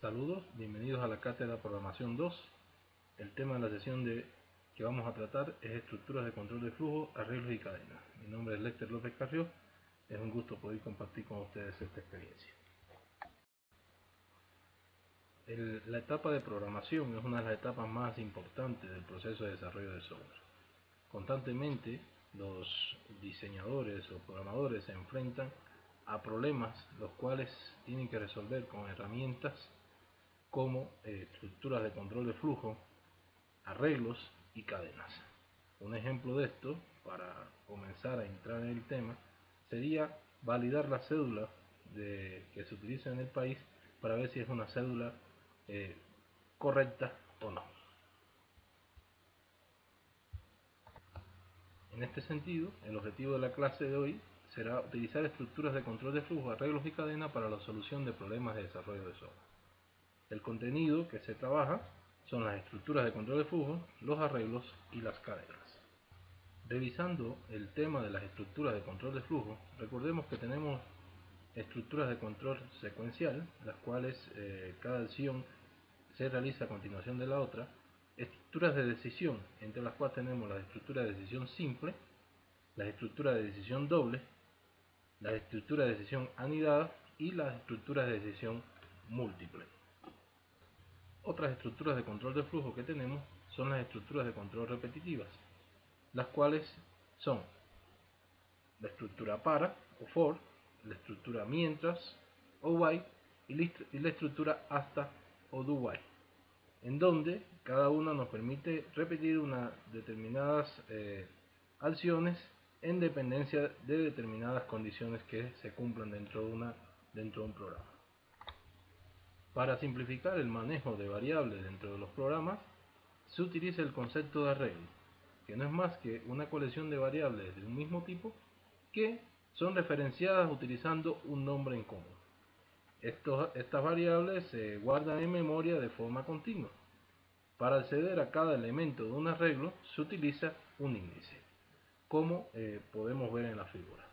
Saludos, bienvenidos a la cátedra Programación 2. El tema de la sesión que vamos a tratar es estructuras de control de flujo, arreglos y cadenas. Mi nombre es Lecter López Carrió. Es un gusto poder compartir con ustedes esta experiencia. La etapa de programación es una de las etapas más importantes del proceso de desarrollo de software. Constantemente los diseñadores o programadores se enfrentan a problemas los cuales tienen que resolver con herramientas como estructuras de control de flujo, arreglos y cadenas. Un ejemplo de esto, para comenzar a entrar en el tema, sería validar la cédula que se utiliza en el país para ver si es una cédula correcta o no. En este sentido, el objetivo de la clase de hoy será utilizar estructuras de control de flujo, arreglos y cadena para la solución de problemas de desarrollo de software. El contenido que se trabaja son las estructuras de control de flujo, los arreglos y las cadenas. Revisando el tema de las estructuras de control de flujo, recordemos que tenemos estructuras de control secuencial, las cuales cada acción se realiza a continuación de la otra, estructuras de decisión, entre las cuales tenemos las estructuras de decisión simple, las estructuras de decisión doble, las estructuras de decisión anidada y las estructuras de decisión múltiple. Otras estructuras de control de flujo que tenemos son las estructuras de control repetitivas, las cuales son la estructura para o for, la estructura mientras o while y la estructura hasta o do while, en donde cada una nos permite repetir unas determinadas acciones en dependencia de determinadas condiciones que se cumplan dentro de un programa. Para simplificar el manejo de variables dentro de los programas, se utiliza el concepto de arreglo, que no es más que una colección de variables de un mismo tipo que son referenciadas utilizando un nombre en común. Estas variables se guardan en memoria de forma continua. Para acceder a cada elemento de un arreglo se utiliza un índice, como podemos ver en la figura.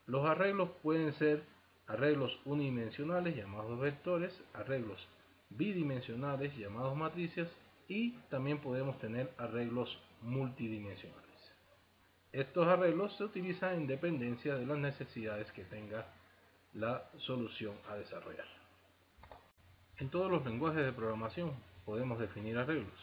Los arreglos pueden ser arreglos unidimensionales llamados vectores, arreglos bidimensionales llamados matricias y también podemos tener arreglos multidimensionales. Estos arreglos se utilizan en dependencia de las necesidades que tenga la solución a desarrollar. En todos los lenguajes de programación podemos definir arreglos.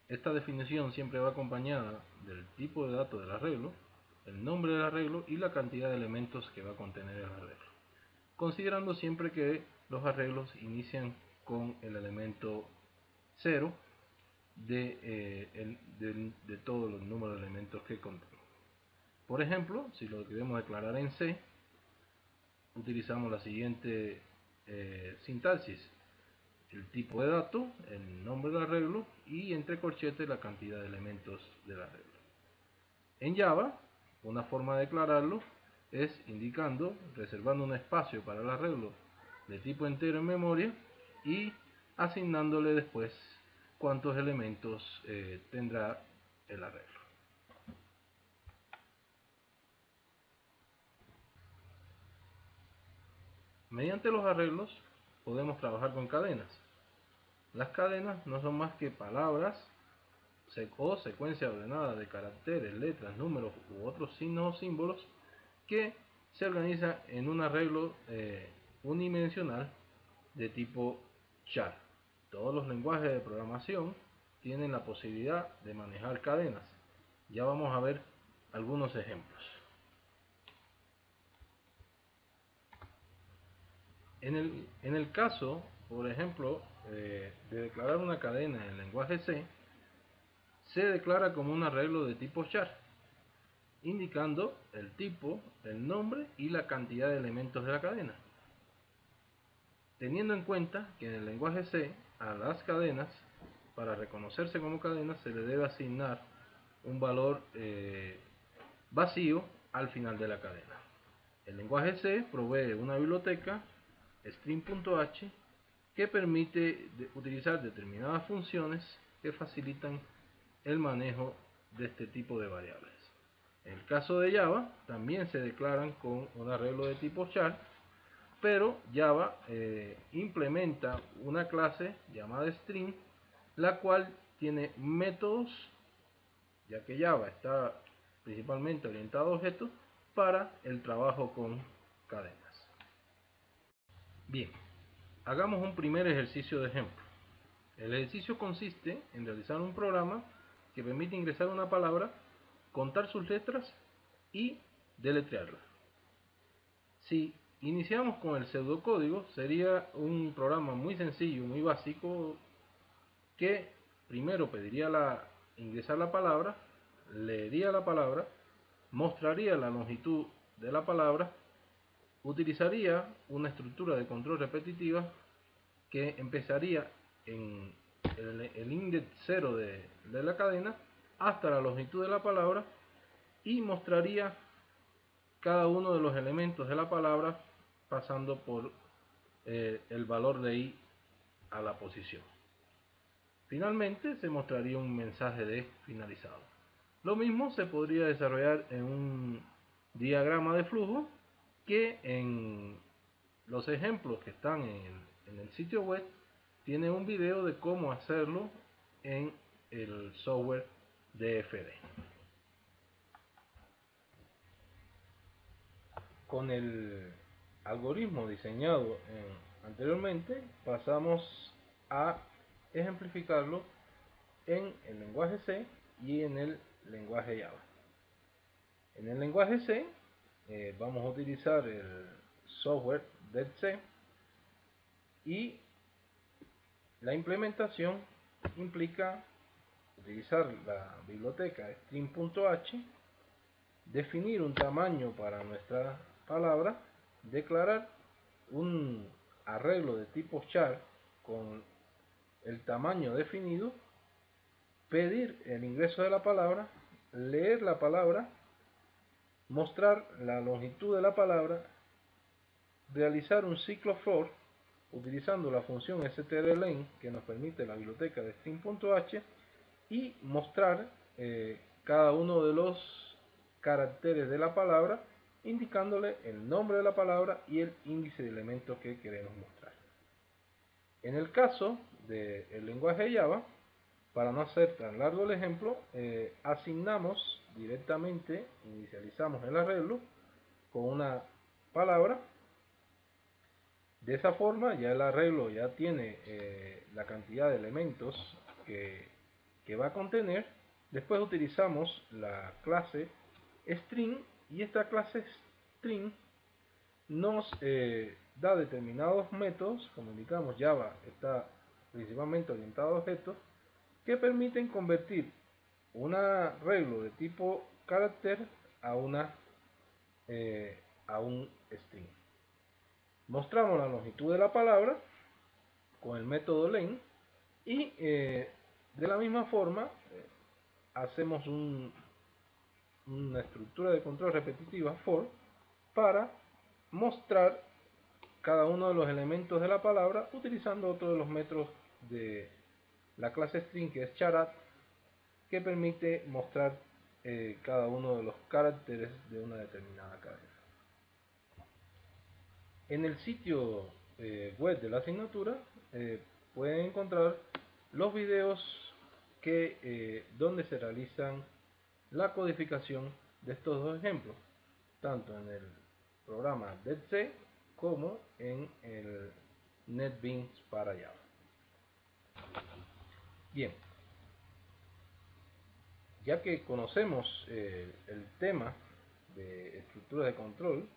Esta definición siempre va acompañada del tipo de datos del arreglo, el nombre del arreglo y la cantidad de elementos que va a contener el arreglo, considerando siempre que los arreglos inician con el elemento 0 de todos los números de elementos que contiene. Por ejemplo, si lo queremos declarar en C, utilizamos la siguiente sintaxis: el tipo de dato, el nombre del arreglo y entre corchetes la cantidad de elementos del arreglo. En Java, una forma de declararlo es reservando un espacio para el arreglo de tipo entero en memoria y asignándole después cuántos elementos tendrá el arreglo. Mediante los arreglos podemos trabajar con cadenas. Las cadenas no son más que palabras o secuencia ordenada de caracteres, letras, números u otros signos o símbolos que se organizan en un arreglo unidimensional de tipo char. Todos los lenguajes de programación tienen la posibilidad de manejar cadenas. Ya vamos a ver algunos ejemplos. En el caso, por ejemplo, de declarar una cadena en el lenguaje C, se declara como un arreglo de tipo char, indicando el tipo, el nombre y la cantidad de elementos de la cadena. Teniendo en cuenta que en el lenguaje C, a las cadenas, para reconocerse como cadenas, se le debe asignar un valor vacío al final de la cadena. El lenguaje C provee una biblioteca string.h que permite utilizar determinadas funciones que facilitan el manejo de este tipo de variables. En el caso de Java, también se declaran con un arreglo de tipo char pero Java implementa una clase llamada string, la cual tiene métodos, ya que Java está principalmente orientado a objetos, para el trabajo con cadenas. Bien, hagamos un primer ejercicio de ejemplo. El ejercicio consiste en realizar un programa que permite ingresar una palabra, contar sus letras y deletrearla. Si iniciamos con el pseudocódigo, sería un programa muy sencillo, muy básico, que primero pediría ingresar la palabra, leería la palabra, mostraría la longitud de la palabra, utilizaría una estructura de control repetitiva que empezaría en el index 0 de la cadena hasta la longitud de la palabra y mostraría cada uno de los elementos de la palabra pasando por el valor de i a la posición. Finalmente se mostraría un mensaje de finalizado. Lo mismo se podría desarrollar en un diagrama de flujo, que en los ejemplos que están en el sitio web tiene un video de cómo hacerlo en el software DFD. Con el algoritmo diseñado anteriormente, pasamos a ejemplificarlo en el lenguaje C y en el lenguaje Java. En el lenguaje C vamos a utilizar el software DEC y la implementación implica utilizar la biblioteca string.h, definir un tamaño para nuestra palabra, declarar un arreglo de tipo char con el tamaño definido, pedir el ingreso de la palabra, leer la palabra, mostrar la longitud de la palabra, realizar un ciclo for utilizando la función strlen que nos permite la biblioteca de string.h y mostrar cada uno de los caracteres de la palabra, indicándole el nombre de la palabra y el índice de elementos que queremos mostrar. En el caso del lenguaje Java, para no hacer tan largo el ejemplo, asignamos directamente, inicializamos el arreglo con una palabra. De esa forma ya el arreglo ya tiene la cantidad de elementos que va a contener. Después utilizamos la clase string y esta clase string nos da determinados métodos. Como indicamos, Java está principalmente orientado a objetos que permiten convertir un arreglo de tipo carácter a un string. Mostramos la longitud de la palabra con el método len y de la misma forma hacemos una estructura de control repetitiva for para mostrar cada uno de los elementos de la palabra utilizando otro de los métodos de la clase string, que es charat, que permite mostrar cada uno de los caracteres de una determinada cadena. En el sitio web de la asignatura pueden encontrar los videos donde se realizan la codificación de estos dos ejemplos, tanto en el programa DEC como en el NetBeans para Java. Bien, ya que conocemos el tema de estructuras de control,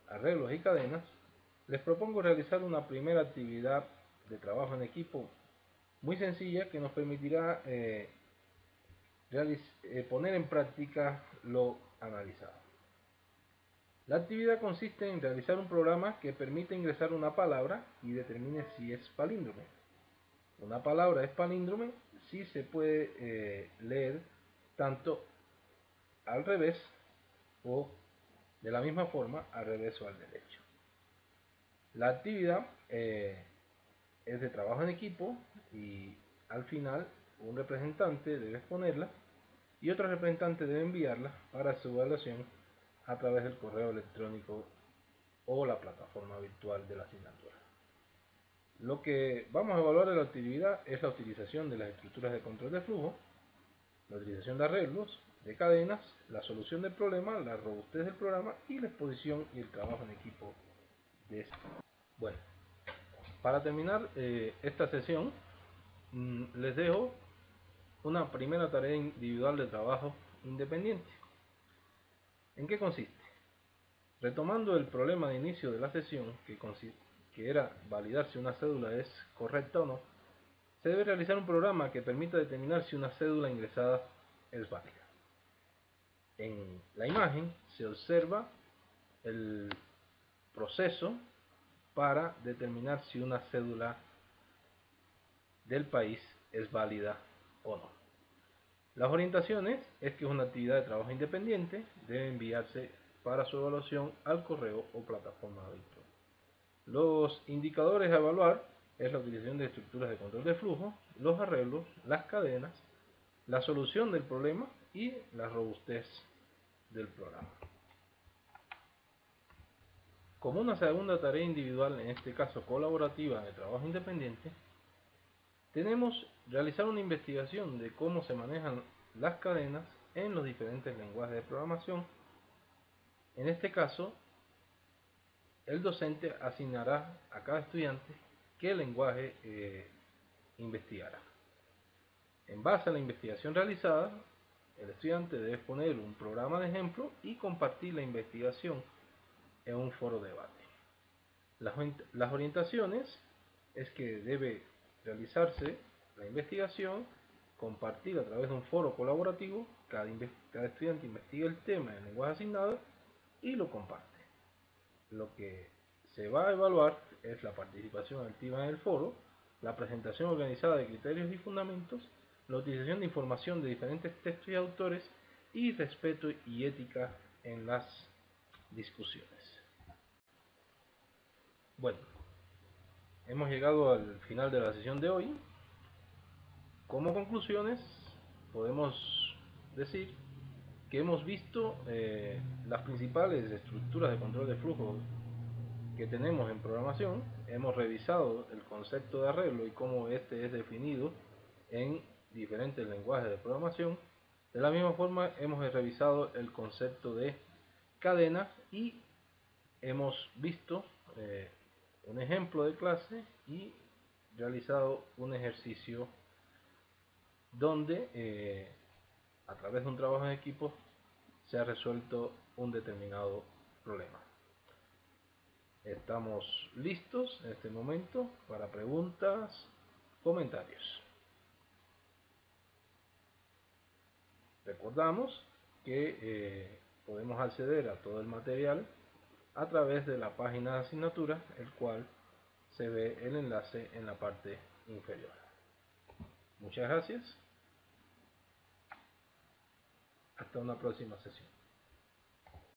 arreglos y cadenas, les propongo realizar una primera actividad de trabajo en equipo muy sencilla que nos permitirá poner en práctica lo analizado. La actividad consiste en realizar un programa que permite ingresar una palabra y determine si es palíndrome. Una palabra es palíndrome si se puede leer tanto al revés o de la misma forma al revés o al derecho. La actividad es de trabajo en equipo y al final un representante debe exponerla y otro representante debe enviarla para su evaluación a través del correo electrónico o la plataforma virtual de la asignatura. Lo que vamos a evaluar en la actividad es la utilización de las estructuras de control de flujo, la utilización de arreglos, de cadenas, la solución del problema, la robustez del programa y la exposición y el trabajo en equipo de este. Bueno, para terminar esta sesión, les dejo una primera tarea individual de trabajo independiente. ¿En qué consiste? Retomando el problema de inicio de la sesión, que era validar si una cédula es correcta o no, se debe realizar un programa que permita determinar si una cédula ingresada es válida. En la imagen se observa el proceso para determinar si una cédula del país es válida o no. Las orientaciones es que es una actividad de trabajo independiente, debe enviarse para su evaluación al correo o plataforma virtual. Los indicadores a evaluar es la utilización de estructuras de control de flujo, los arreglos, las cadenas, la solución del problema y la robustez del programa. Como una segunda tarea individual, en este caso colaborativa de trabajo independiente, tenemos realizar una investigación de cómo se manejan las cadenas en los diferentes lenguajes de programación. En este caso, el docente asignará a cada estudiante qué lenguaje investigará. En base a la investigación realizada, el estudiante debe poner un programa de ejemplo y compartir la investigación en un foro de debate. Las orientaciones es que debe realizarse la investigación, compartir a través de un foro colaborativo, cada estudiante investiga el tema en el lenguaje asignado y lo comparte. Lo que se va a evaluar es la participación activa en el foro, la presentación organizada de criterios y fundamentos, la utilización de información de diferentes textos y autores y respeto y ética en las discusiones. Bueno, hemos llegado al final de la sesión de hoy. Como conclusiones, podemos decir que hemos visto las principales estructuras de control de flujo que tenemos en programación, hemos revisado el concepto de arreglo y cómo este es definido en diferentes lenguajes de programación. De la misma forma hemos revisado el concepto de cadena y hemos visto un ejemplo de clase y realizado un ejercicio donde a través de un trabajo en equipo se ha resuelto un determinado problema. Estamos listos en este momento para preguntas, comentarios. Recordamos que podemos acceder a todo el material a través de la página de asignatura, el cual se ve el enlace en la parte inferior. Muchas gracias. Hasta una próxima sesión.